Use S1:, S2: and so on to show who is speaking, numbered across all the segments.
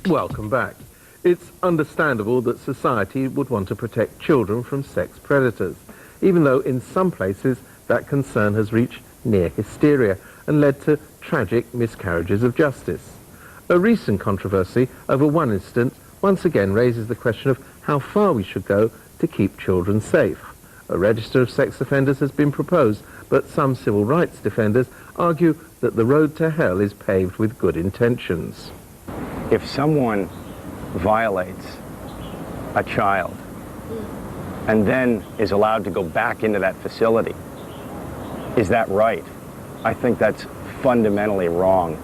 S1: Welcome back. It's understandable that society would want to protect children from sex predators, even though in some places that concern has reached near hysteria and led to tragic miscarriages of justice. A recent controversy over one incident once again raises the question of how far we should go to keep children safe. A register of sex offenders has been proposed, but some civil rights defenders argue that the road to hell is paved with good intentions.
S2: If someone violates a child and then is allowed to go back into that facility, is that right? I think that's fundamentally wrong.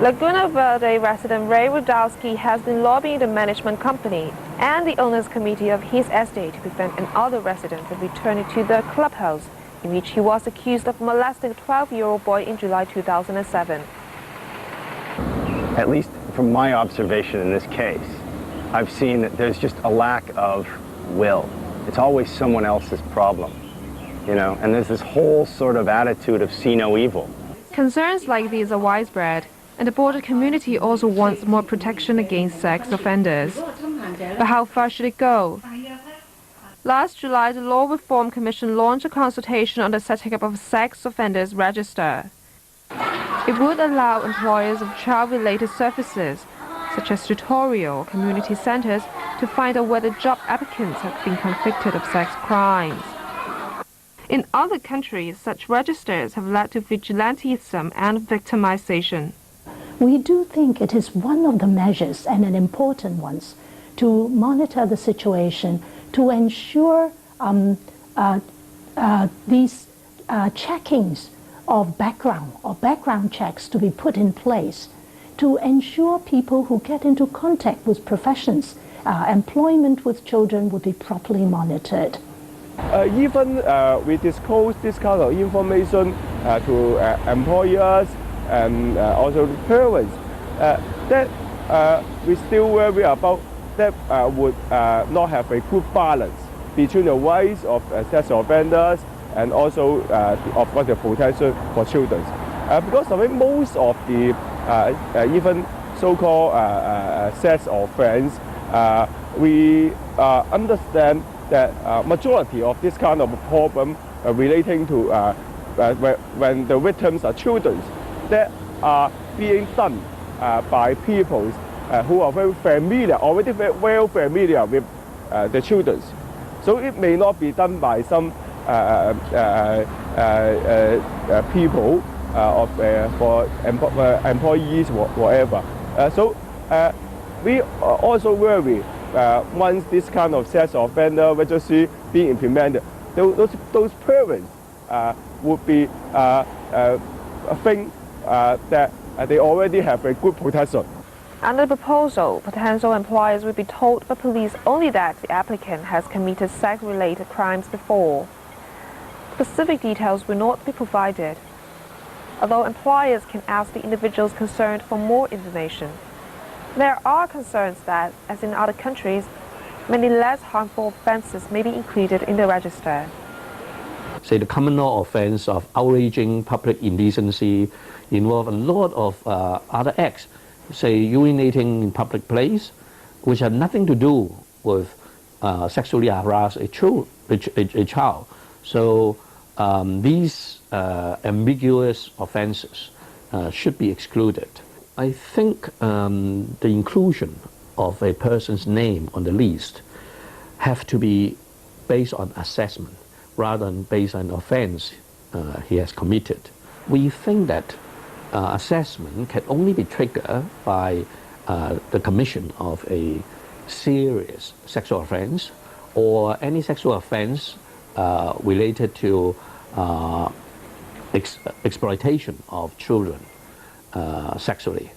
S3: Laguna Verde resident Ray Rudowski has been lobbying the management company and the owners committee of his estate to prevent another resident from returning to the clubhouse in which he was accused of molesting a 12-year-old boy in July 2007.
S2: At least from my observation in this case, I've seen that there's just a lack of will. It's always someone else's problem, you know, and there's this whole sort of attitude of see no evil.
S3: Concerns like these are widespread, and the broader community also wants more protection against sex offenders. But how far should it go? Last July, the Law Reform Commission launched a consultation on the setting up of a sex offenders register. It would allow employers of child-related services, such as tutorial or community centers, to find out whether job applicants have been convicted of sex crimes. In other countries, such registers have led to vigilantism and victimization.
S4: We do think it is one of the measures, and an important one, to monitor the situation, to ensure these checkings of background checks to be put in place, to ensure people who get into contact with professions, employment with children would be properly monitored.
S5: Even we disclose this kind of information to employers and also parents, that we still worry about that would not have a good balance between the rights of sex offenders and also of course the protection for children. Because I think most of the even so-called sex offense, we understand that majority of this kind of problem relating to when the victims are children, that are being done by people who are very familiar, already very well familiar with the children. So it may not be done by some people for employees or whatever. So we also worry once this kind of sex offender registry being implemented, those parents would be think that they already have a good protection.
S3: Under the proposal, potential employers will be told by police only that the applicant has committed sex-related crimes before. Specific details will not be provided, although employers can ask the individuals concerned for more information. There are concerns that, as in other countries, many less harmful offences may be included in the register.
S6: Say the common law offence of outraging public indecency involve a lot of other acts, say urinating in public place, which have nothing to do with sexually harass a child. So these ambiguous offences should be excluded. I think the inclusion of a person's name on the list have to be based on assessment rather than based on offense he has committed. We think that assessment can only be triggered by the commission of a serious sexual offense or any sexual offense related to exploitation of children sexually.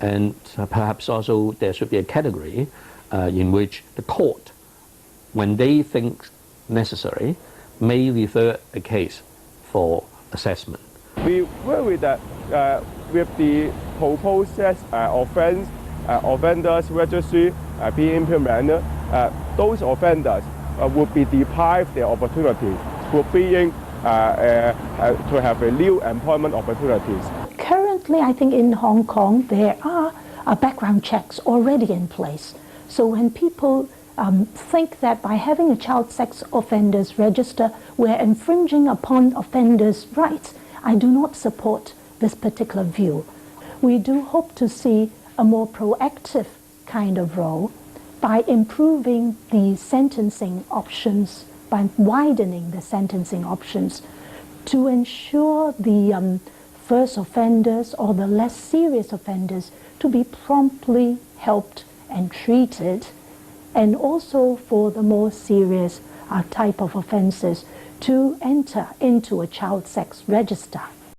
S6: And perhaps also there should be a category in which the court, when they think necessary, may refer a case for assessment.
S5: We worry that with the proposed sex offenders registry being implemented, those offenders would be deprived their opportunities for being to have a new employment opportunities.
S4: Currently, I think in Hong Kong there are background checks already in place. So when people think that by having a child sex offenders register, we're infringing upon offenders' rights, I do not support this particular view. We do hope to see a more proactive kind of role by improving the sentencing options, by widening the sentencing options to ensure the first offenders or the less serious offenders to be promptly helped and treated, and also for the more serious type of offenses to enter into a child sex register.